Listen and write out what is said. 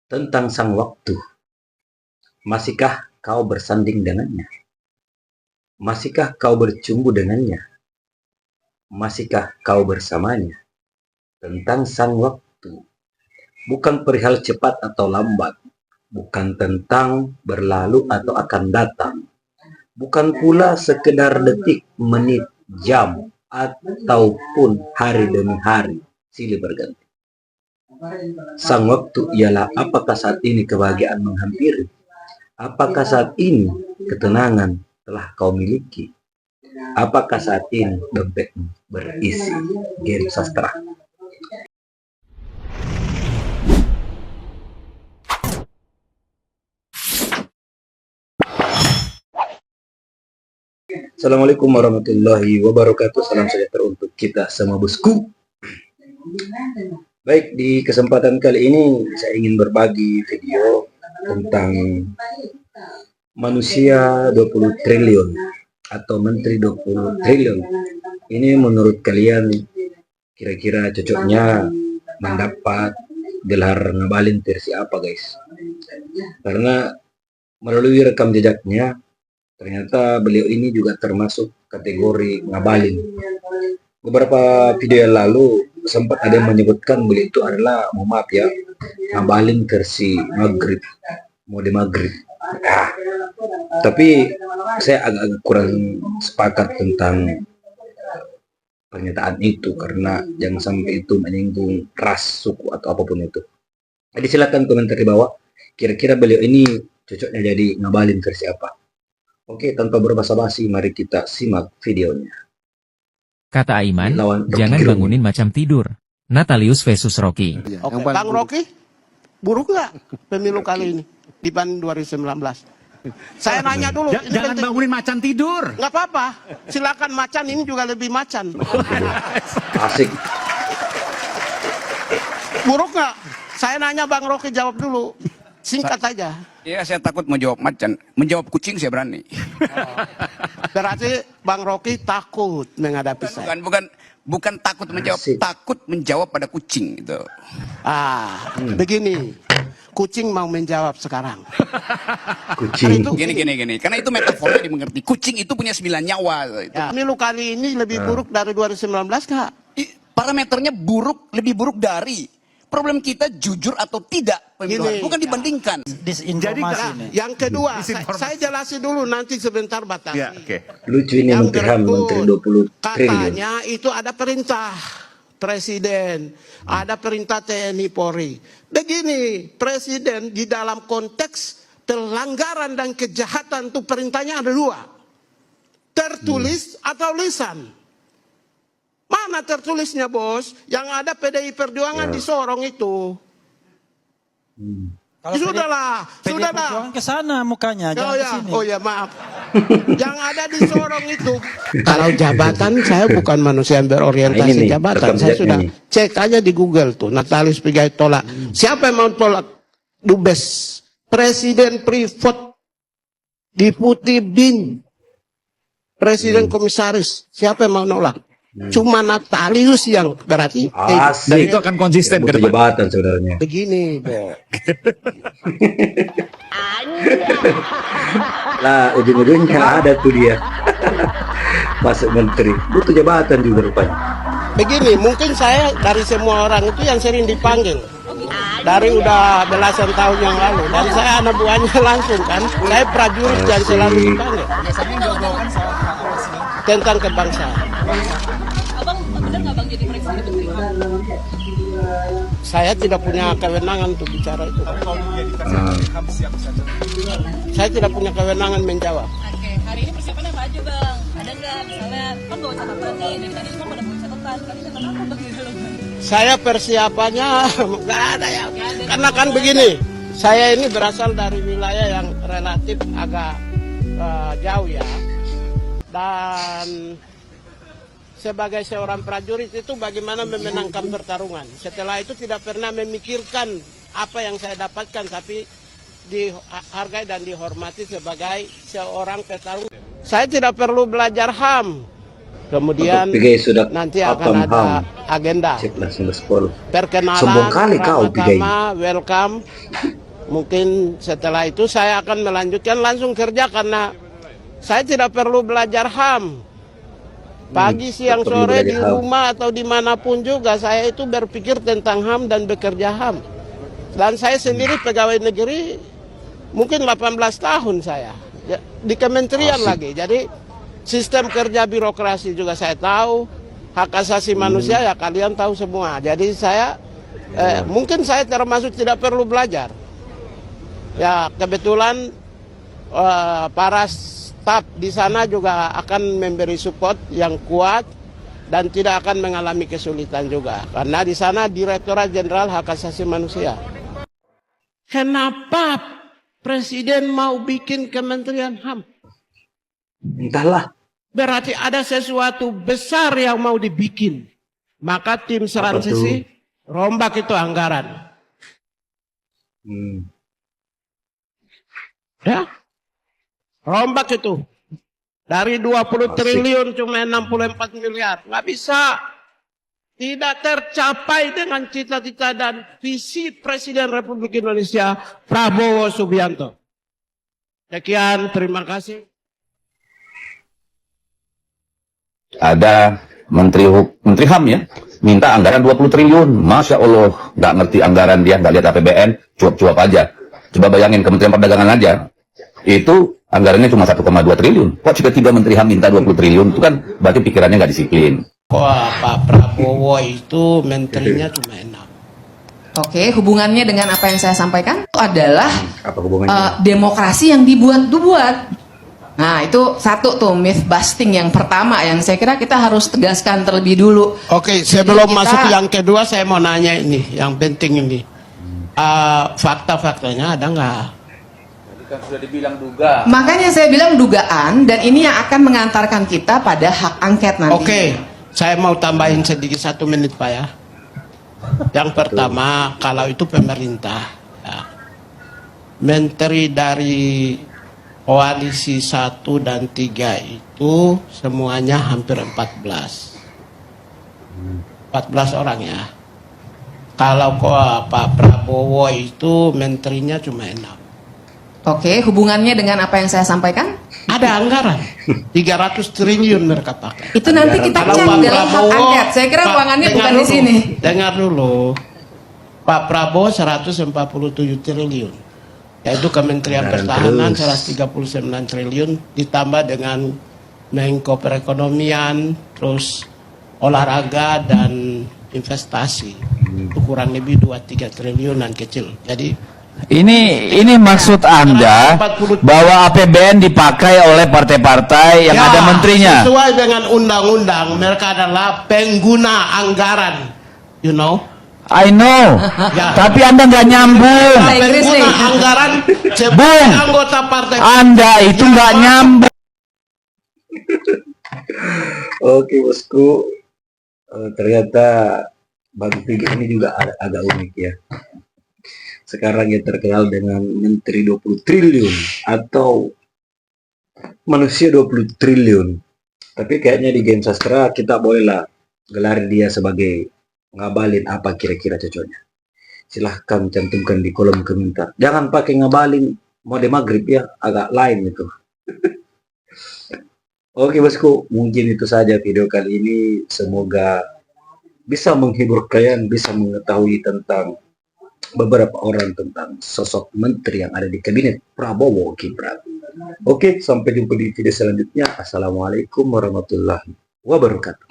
tentang sang waktu. Masihkah kau bersanding dengannya? Masihkah kau bercumbu dengannya? Masihkah kau bersamanya? Tentang sang waktu. Bukan perihal cepat atau lambat. Bukan tentang berlalu atau akan datang. Bukan pula sekedar detik, menit, jam, ataupun hari demi hari silih berganti. Sang waktu ialah apakah saat ini kebahagiaan menghampiri? Apakah saat ini ketenangan telah kau miliki? Apakah saat ini dompetmu berisi game sastra? Assalamualaikum warahmatullahi wabarakatuh. Salam sejahtera untuk kita semua bosku. Baik, di kesempatan kali ini saya ingin berbagi video tentang manusia 20 triliun atau menteri 20 triliun. Ini menurut kalian kira-kira cocoknya mendapat gelar ngabalin versi apa, guys? Karena melalui rekam jejaknya ternyata beliau ini juga termasuk kategori ngabalin. Beberapa video yang lalu sempat ada yang menyebutkan beliau itu adalah, mohon maaf ya, ngabalin versi Maghrib, mode Maghrib. Tapi saya agak kurang sepakat tentang pernyataan itu, karena jangan sampai itu menyinggung ras, suku, atau apapun itu. Jadi silakan komentar di bawah, kira-kira beliau ini cocoknya jadi ngabalin versi apa. Oke, tanpa berbasa-basi, mari kita simak videonya. Kata Aiman, jangan bangunin macam tidur. Natalius versus Rocky. Oke, Bang Rocky, buruk nggak pemilu kali ini dibanding 2019? Saya nanya dulu. Jangan bangunin macan tidur. Nggak apa-apa, silakan macan, ini juga lebih macan. Asik. Buruk nggak? Saya nanya Bang Rocky, jawab dulu. Singkat saja. Iya, saya takut menjawab macan. Menjawab kucing saya berani. Berarti Bang Rocky takut menghadapi saya. Bukan takut menjawab, takut menjawab pada kucing gitu. Begini. Kucing mau menjawab sekarang. Kucing. Gini. Karena itu metafornya dimengerti. Kucing itu punya 9 nyawa. Itu. Ya. Pemilu kali ini lebih buruk dari 2019 nggak? Parameternya buruk, lebih buruk dari. Problem kita jujur atau tidak pemiluan, bukan dibandingkan. Disinformasi. Yang kedua, saya jelasin dulu, nanti sebentar batasi. Ya, Lucu ini menteri HAM, menteri 20 triliun. Katanya itu ada perintah presiden, ada perintah TNI Polri. Begini, presiden di dalam konteks pelanggaran dan kejahatan itu perintahnya ada 2. Tertulis atau lisan. Mana tertulisnya, bos? Yang ada PDI Perjuangan di Sorong itu. Sudahlah. Perjuangan ke sana mukanya, jangan ke sini. Oh ya, maaf. Yang ada di Sorong itu. Kalau jabatan, saya bukan manusia yang berorientasi jabatan. Saya sudah cek aja di Google tuh. Natalius Pigai tolak. Siapa yang mau tolak? Dubes. Presiden Privat. Deputi Bin. Presiden Komisaris. Siapa yang mau nolak? Cuma Natalius yang berarti. Dan itu akan konsisten ke depan. Jabatan saudaranya. Begini, Bo. Lah, ujung-ujungnya ada tuh dia. Masuk menteri. Butuh jabatan juga rupanya. Begini, mungkin saya dari semua orang itu yang sering dipanggil. Dari udah belasan tahun yang lalu. Dan saya anak buahnya langsung kan. Saya prajurit yang selalu dipanggil. Tentang kebangsaan. Abang benar nggak bang jadi presiden? Saya tidak punya kewenangan untuk bicara itu. Saya tidak punya kewenangan menjawab. Oke, hari ini persiapannya apa aja bang? Ada nggak misalnya kan bawa catatan nih, dari tadi semua pada bawa catatan. Tadi catatan apa bang? Saya persiapannya nggak ada ya. Karena kan begini, saya ini berasal dari wilayah yang relatif agak jauh ya. Dan sebagai seorang prajurit itu bagaimana memenangkan pertarungan. Setelah itu tidak pernah memikirkan apa yang saya dapatkan, tapi dihargai dan dihormati sebagai seorang petarung. Saya tidak perlu belajar HAM. Kemudian nanti akan ada agenda. Perkenalan, pertama, welcome. Mungkin setelah itu saya akan melanjutkan langsung kerja karena saya tidak perlu belajar HAM. Pagi, siang, sore, di rumah atau dimanapun juga saya itu berpikir tentang HAM dan bekerja HAM. Dan saya sendiri pegawai negeri mungkin 18 tahun saya. Di kementerian lagi. Jadi sistem kerja birokrasi juga saya tahu. Hak asasi manusia ya kalian tahu semua. Jadi saya mungkin saya termasuk tidak perlu belajar. Ya kebetulan para staf di sana juga akan memberi support yang kuat dan tidak akan mengalami kesulitan juga. Karena di sana Direktorat Jenderal Hak Asasi Manusia. Kenapa Presiden mau bikin Kementerian HAM? Entahlah. Berarti ada sesuatu besar yang mau dibikin. Maka tim transisi rombak itu anggaran. Ya, rombak itu. Dari 20 triliun cuma 64 miliar. Nggak bisa. Tidak tercapai dengan cita-cita dan visi Presiden Republik Indonesia Prabowo Subianto. Sekian, terima kasih. Ada Menteri HAM ya, minta anggaran 20 triliun. Masya Allah, nggak ngerti anggaran dia, nggak lihat APBN, cuap-cuap aja. Coba bayangin Kementerian Perdagangan aja. Itu anggarannya cuma 1,2 triliun. Kok tiba-tiba Menteri HAM minta 20 triliun? Itu kan berarti pikirannya nggak disiplin. Wah, Pak Prabowo itu menterinya cuma 6. Oke, hubungannya dengan apa yang saya sampaikan itu adalah Apa hubungannya? demokrasi yang dibuat. Nah, itu satu tuh myth busting yang pertama yang saya kira kita harus tegaskan terlebih dulu. Oke, sebelum masuk yang kedua saya mau nanya ini, yang penting ini. Fakta-faktanya ada nggak? Kan sudah dibilang duga. Makanya saya bilang dugaan dan ini yang akan mengantarkan kita pada hak angket nanti. Oke, saya mau tambahin sedikit 1 menit Pak ya. Yang pertama, kalau itu pemerintah, ya, menteri dari koalisi 1 dan 3 itu semuanya hampir 14 orang ya. Kalau Pak Prabowo itu menterinya cuma 6. Oke, hubungannya dengan apa yang saya sampaikan? Ada anggaran 300 triliun mereka pakai. Itu nanti kita cek dalam hak angket. Saya kira uangannya bukan di sini. Dengar dulu. Pak Prabowo 147 triliun. Yaitu Kementerian Pertahanan 139 triliun ditambah dengan Menko Perekonomian, terus olahraga dan investasi. Itu kurang lebih 2-3 triliunan kecil. Jadi Ini maksud Anda bahwa APBN dipakai oleh partai-partai yang ada menterinya. Sesuai dengan undang-undang, mereka adalah pengguna anggaran, you know. I know, Ya. tapi Anda nggak nyambung. Pengguna anggaran sebagai anggota partai. Anda itu nggak nyambung. Oke bosku, ternyata Bang Pigi ini juga agak unik ya. Sekarang yang terkenal dengan menteri 20 triliun atau manusia 20 triliun. Tapi kayaknya di game sastra kita bolehlah gelar dia sebagai ngabalin apa kira-kira cocoknya. Silahkan cantumkan di kolom komentar. Jangan pakai ngabalin mode maghrib ya, agak lain itu. Oke bosku, mungkin itu saja video kali ini. Semoga bisa menghibur kalian, bisa mengetahui tentang beberapa orang tentang sosok menteri yang ada di kabinet Prabowo Gibran. Oke, sampai jumpa di video selanjutnya. Assalamualaikum warahmatullahi wabarakatuh.